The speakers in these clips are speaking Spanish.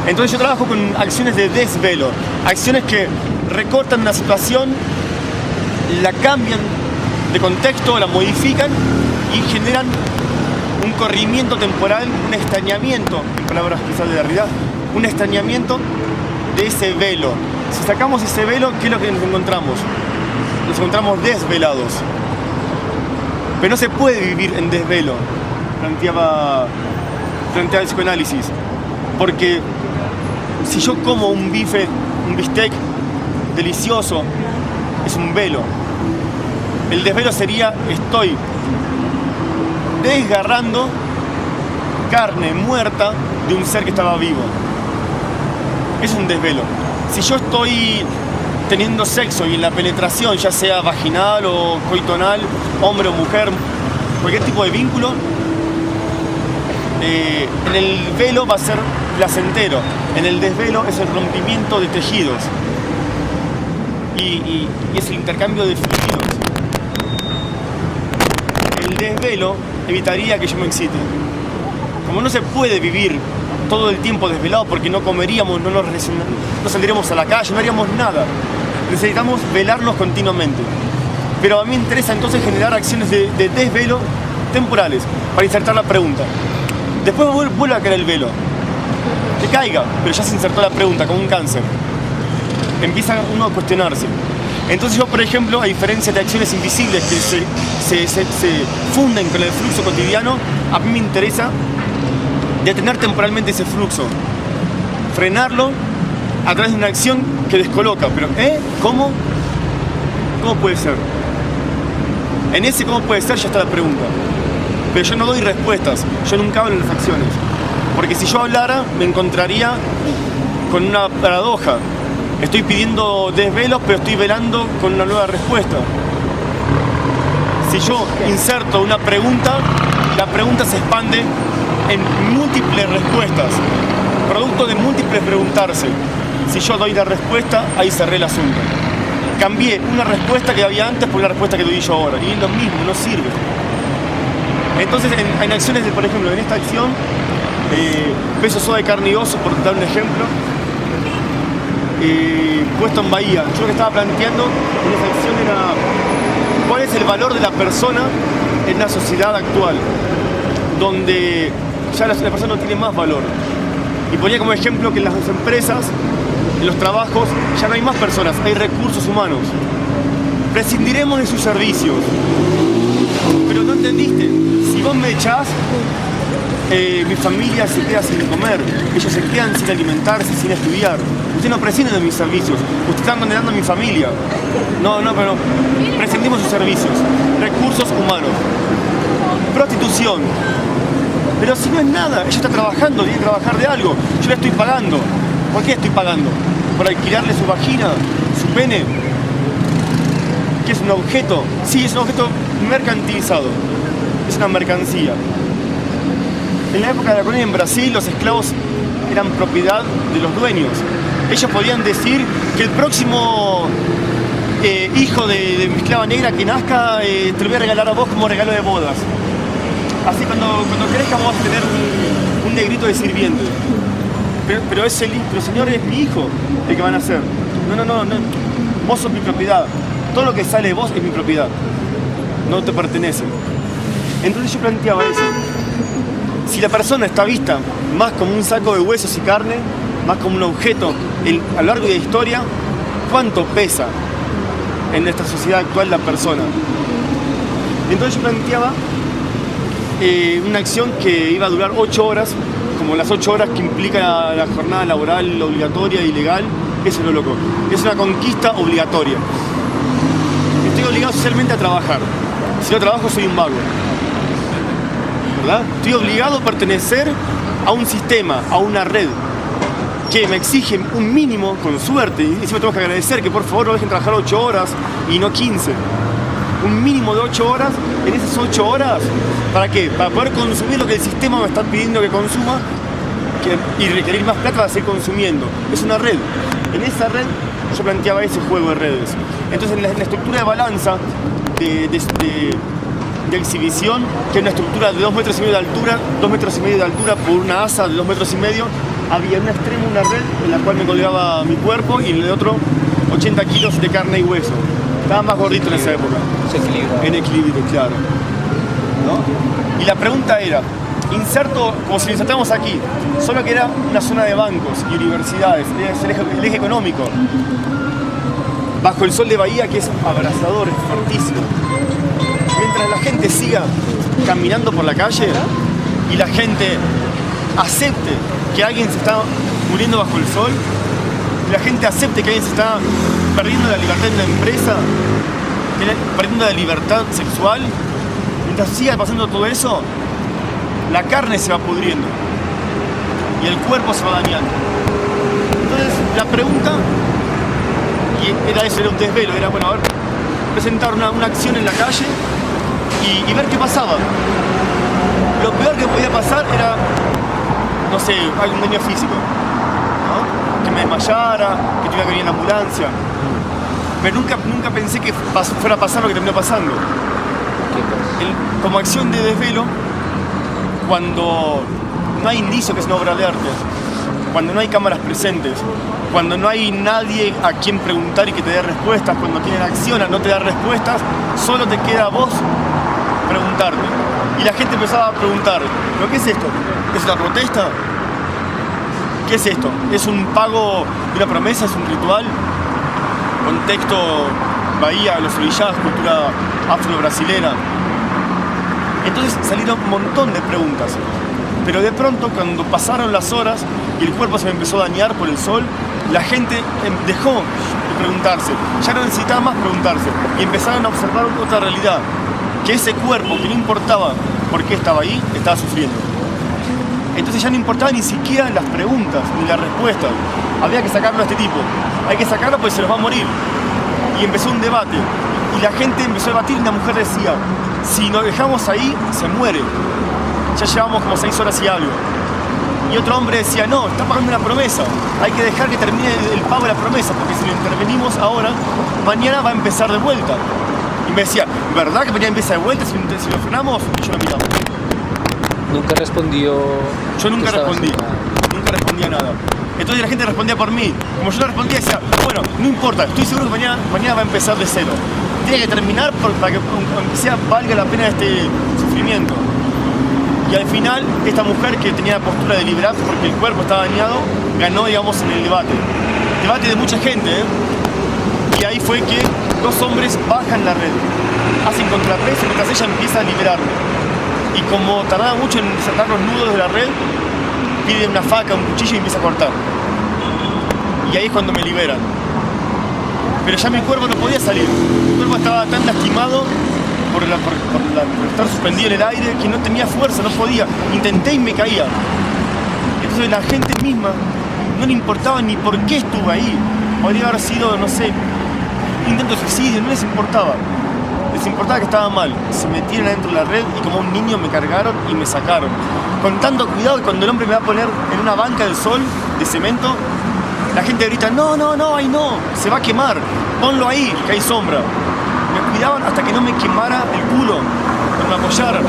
Entonces yo trabajo con acciones de desvelo, acciones que recortan una situación, la cambian de contexto, la modifican y generan un corrimiento temporal, un extrañamiento, en palabras quizás de Derrida, un extrañamiento de ese velo. Si sacamos ese velo, ¿qué es lo que nos encontramos? Nos encontramos desvelados. Pero no se puede vivir en desvelo, planteaba el psicoanálisis. Porque si yo como un bife, un bistec delicioso, es un velo. El desvelo sería, estoy desgarrando carne muerta de un ser que estaba vivo. Es un desvelo. Si yo estoy teniendo sexo y en la penetración, ya sea vaginal o coitonal, hombre o mujer, cualquier tipo de vínculo, en el velo va a ser placentero, en el desvelo es el rompimiento de tejidos y es el intercambio de fluidos. El desvelo evitaría que yo me excite. Como no se puede vivir todo el tiempo desvelado porque no comeríamos, no saldríamos a la calle, no haríamos nada. Necesitamos velarnos continuamente. Pero a mí me interesa entonces generar acciones de desvelo temporales para insertar la pregunta. Después vuelve a caer el velo. Que caiga, pero ya se insertó la pregunta, como un cáncer. Empieza uno a cuestionarse. Entonces yo, por ejemplo, a diferencia de acciones invisibles que se funden con el flujo cotidiano, a mí me interesa detener temporalmente ese flujo, frenarlo a través de una acción que descoloca. Pero, ¿cómo? ¿Cómo puede ser? En ese cómo puede ser ya está la pregunta. Pero yo no doy respuestas, yo nunca hablo en las acciones. Porque si yo hablara, me encontraría con una paradoja. Estoy pidiendo desvelos, pero estoy velando con una nueva respuesta. Si yo inserto una pregunta, la pregunta se expande en múltiples respuestas, producto de múltiples preguntarse. Si yo doy la respuesta, ahí cerré el asunto. Cambié una respuesta que había antes por la respuesta que doy yo ahora. Y es lo mismo, no sirve. Entonces, en acciones, por ejemplo, en esta acción, peso soda de carne y oso, por dar un ejemplo, puesto en Bahía. Yo lo que estaba planteando en esa acción era cuál es el valor de la persona en la sociedad actual, donde ya la persona no tiene más valor. Y ponía como ejemplo que en las empresas, en los trabajos, ya no hay más personas, hay recursos humanos. Prescindiremos de sus servicios. Pero no entendiste, si vos me echás, mi familia se queda sin comer, ellos se quedan sin alimentarse, sin estudiar. Ustedes no prescinden de mis servicios, ustedes están condenando a mi familia. Pero prescindimos de sus servicios. Recursos humanos. Prostitución. Pero si no es nada, ella está trabajando, tiene que trabajar de algo. Yo le estoy pagando. ¿Por qué estoy pagando? ¿Por alquilarle su vagina, su pene? ¿Qué es un objeto? Sí, es un objeto mercantilizado. Es una mercancía. En la época de la colonia en Brasil, los esclavos eran propiedad de los dueños. Ellos podían decir que el próximo hijo de mi esclava negra que nazca, te lo voy a regalar a vos como regalo de bodas. Así cuando crezca vos vas a tener un negrito de sirviente. Pero señor, es mi hijo el que van a hacer. No. Vos sos mi propiedad. Todo lo que sale de vos es mi propiedad. No te pertenece. Entonces yo planteaba eso. Si la persona está vista más como un saco de huesos y carne, más como un objeto a lo largo de la historia, ¿cuánto pesa en nuestra sociedad actual la persona? Entonces yo planteaba una acción que iba a durar 8 horas, como las 8 horas que implica la jornada laboral obligatoria y legal. Eso es lo loco. Es una conquista obligatoria. Estoy obligado socialmente a trabajar. Si no trabajo soy un vago. ¿Verdad? Estoy obligado a pertenecer a un sistema, a una red que me exige un mínimo, con suerte, y encima tengo que agradecer que por favor no dejen trabajar 8 horas y no 15. Un mínimo de 8 horas, en esas 8 horas, ¿para qué? Para poder consumir lo que el sistema me está pidiendo que consuma y requerir más plata para seguir consumiendo. Es una red. En esa red yo planteaba ese juego de redes. Entonces en la estructura de balanza de exhibición, que es una estructura de 2,5 metros de altura, 2,5 metros de altura por una asa de 2,5 metros, había en un extremo una red en la cual me colgaba mi cuerpo y en el otro 80 kilos de carne y hueso. Estaba más gordito en esa época. Se equilibra. En equilibrio, claro. ¿No? Y la pregunta era, inserto, como si lo insertamos aquí, solo que era una zona de bancos y universidades, es el eje económico, bajo el sol de Bahía, que es abrasador, es fuertísimo. Mientras la gente siga caminando por la calle y la gente acepte que alguien se está muriendo bajo el sol, y la gente acepte que alguien se está perdiendo la libertad en una empresa, perdiendo la libertad sexual, mientras siga pasando todo eso, la carne se va pudriendo y el cuerpo se va dañando. Entonces la pregunta, y era eso, era un desvelo, era bueno, a ver, presentar una acción en la calle y ver qué pasaba. Lo peor que podía pasar era, no sé, algún daño físico, ¿no? Que me desmayara, que tuviera que venir en la ambulancia. Pero nunca pensé que fuera a pasar lo que terminó pasando. Como acción de desvelo, cuando no hay indicio que es una obra de arte, cuando no hay cámaras presentes, cuando no hay nadie a quien preguntar y que te dé respuestas, cuando tienen acción a no te dar respuestas, solo te queda a vos preguntarte. Y la gente empezaba a preguntar, ¿pero qué es esto? ¿Es una protesta? ¿Qué es esto? ¿Es un pago de una promesa? ¿Es un ritual? Contexto Bahía, los orillados, cultura afro-brasilera. Entonces salieron un montón de preguntas. Pero de pronto, cuando pasaron las horas y el cuerpo se me empezó a dañar por el sol, la gente dejó de preguntarse. Ya no necesitaba más preguntarse. Y empezaron a observar otra realidad. Que ese cuerpo, que no importaba por qué estaba ahí, estaba sufriendo. Entonces ya no importaba ni siquiera las preguntas, ni las respuestas. Había que sacarlo a este tipo. Hay que sacarlo porque se nos va a morir. Y empezó un debate. Y la gente empezó a debatir y una mujer decía, si nos dejamos ahí, se muere. Ya llevamos como 6 horas y algo. Y otro hombre decía, no, está pagando una promesa. Hay que dejar que termine el pago de la promesa, porque si lo intervenimos ahora, mañana va a empezar de vuelta. Y me decía, ¿verdad que mañana empieza de vuelta si lo frenamos? Y yo lo miraba. Nunca respondió. Yo nunca respondí. Nunca respondía nada. Entonces la gente respondía por mí. Como yo no respondía, decía, bueno, no importa, estoy seguro que mañana va a empezar de cero. Tiene que terminar para que aunque sea valga la pena este sufrimiento. Y al final, esta mujer que tenía la postura de liberar porque el cuerpo estaba dañado, ganó, digamos, en el debate. Debate de mucha gente, ¿eh? Y ahí fue que 2 hombres bajan la red, hacen contrapeso mientras ella empieza a liberarme. Y como tardaba mucho en sacar los nudos de la red, pide una faca, un cuchillo y empieza a cortar. Y ahí es cuando me liberan. Pero ya mi cuerpo no podía salir. Mi cuerpo estaba tan lastimado por estar suspendido en el aire que no tenía fuerza, no podía. Intenté y me caía. Entonces la gente misma no le importaba ni por qué estuve ahí. Podría haber sido, no sé, un intento de suicidio, no les importaba. Les importaba que estaba mal. Se metieron adentro de la red y como un niño me cargaron y me sacaron. Con tanto cuidado que cuando el hombre me va a poner en una banca del sol de cemento, la gente grita, no, no, no, ahí no, se va a quemar, ponlo ahí, que hay sombra. Me cuidaban hasta que no me quemara el culo, que me apoyaran.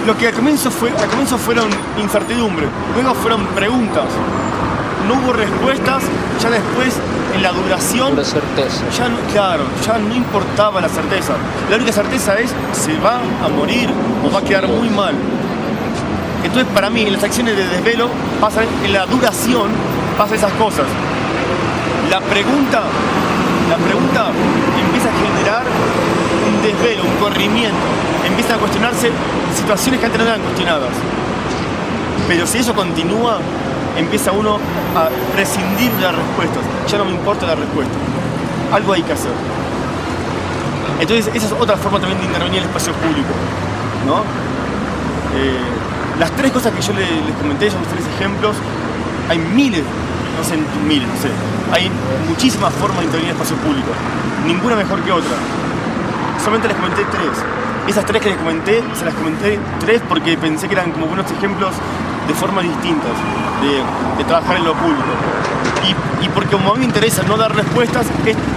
Lo que al comienzo fueron incertidumbre, luego fueron preguntas. No hubo respuestas, ya después en la duración. La certeza. Ya no importaba la certeza. La única certeza es, se va a morir o va a quedar muy mal. Entonces para mí en las acciones de desvelo pasan, en la duración pasan esas cosas. La pregunta empieza a generar un desvelo, un corrimiento. Empiezan a cuestionarse situaciones que antes no eran cuestionadas. Pero si eso continúa, empieza uno a prescindir de las respuestas. Ya no me importa la respuesta. Algo hay que hacer. Entonces esa es otra forma también de intervenir en el espacio público, ¿no? Las 3 cosas que yo les comenté, son los 3 ejemplos. Hay miles, no sé, hay muchísimas formas de intervenir en el espacio público. Ninguna mejor que otra. Solamente les comenté 3. Esas 3 que les comenté, se las comenté 3 porque pensé que eran como buenos ejemplos de formas distintas de trabajar en lo público. Y porque como a mí me interesa no dar respuestas,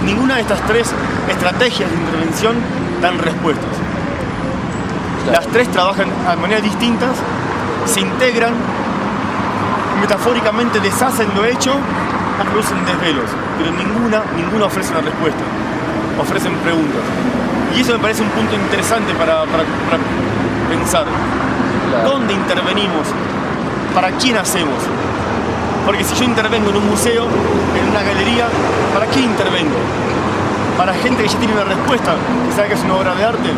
ninguna de estas 3 estrategias de intervención dan respuestas. Las 3 trabajan de maneras distintas, se integran. metafóricamente deshacen lo hecho o producen desvelos, pero ninguna ofrece una respuesta, ofrecen preguntas. Y eso me parece un punto interesante para pensar. Claro. ¿Dónde intervenimos? ¿Para quién hacemos? Porque si yo intervengo en un museo, en una galería, ¿para quién intervengo? Para gente que ya tiene una respuesta, que sabe que es una obra de arte,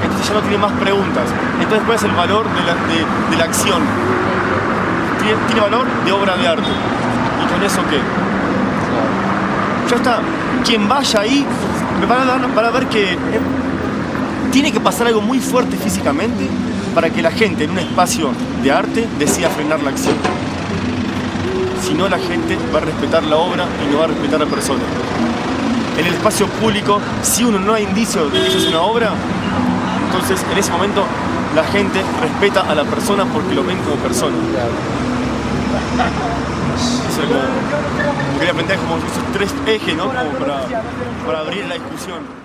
entonces ya no tiene más preguntas. Entonces, ¿cuál es el valor de la acción? Tiene valor de obra de arte. ¿Y con eso qué? Ya está, quien vaya ahí, van a ver que tiene que pasar algo muy fuerte físicamente para que la gente en un espacio de arte decida frenar la acción. Si no, la gente va a respetar la obra y no va a respetar a la persona. En el espacio público, si uno no hay indicio de que eso es una obra, entonces en ese momento la gente respeta a la persona porque lo ven como persona. Eso es como quería plantear como esos tres ejes, ¿no? Como para abrir la discusión.